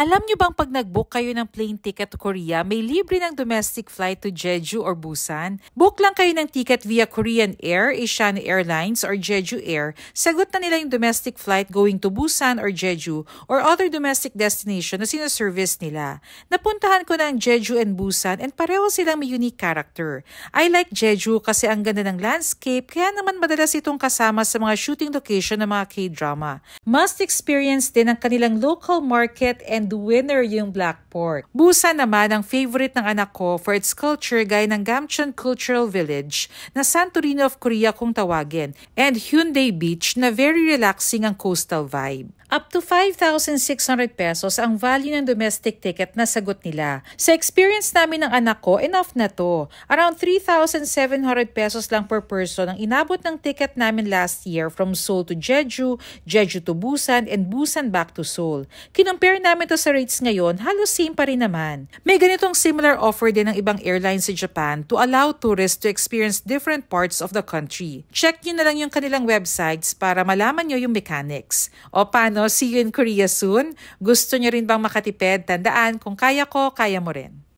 Alam niyo bang pag nag-book kayo ng plane ticket to Korea, may libre ng domestic flight to Jeju or Busan? Book lang kayo ng ticket via Korean Air, Asiana Airlines, or Jeju Air. Sagot na nila yung domestic flight going to Busan or Jeju or other domestic destination na sinaservice nila. Napuntahan ko na ang Jeju and Busan and pareho silang may unique character. I like Jeju kasi ang ganda ng landscape, kaya naman madalas itong kasama sa mga shooting location ng mga K-drama. Must experience din ang kanilang local market and the winner yung black pork. Busan naman ang favorite ng anak ko for its culture gaya ng Gamcheon Cultural Village na Santorini of Korea kung tawagin and Hyundai Beach na very relaxing ang coastal vibe. Up to 5,600 pesos ang value ng domestic ticket na sagot nila. Sa experience namin ng anak ko, enough na to. Around 3,700 pesos lang per person ang inabot ng ticket namin last year from Seoul to Jeju, Jeju to Busan, and Busan back to Seoul. Kinumpare namin to sa rates ngayon, halos same pa rin naman. May ganitong similar offer din ng ibang airlines sa Japan to allow tourists to experience different parts of the country. Check nyo na lang yung kanilang websites para malaman nyo yung mechanics. O paano? See you in Korea soon. Gusto nyo rin bang makatipid? Tandaan, kung kaya ko, kaya mo rin.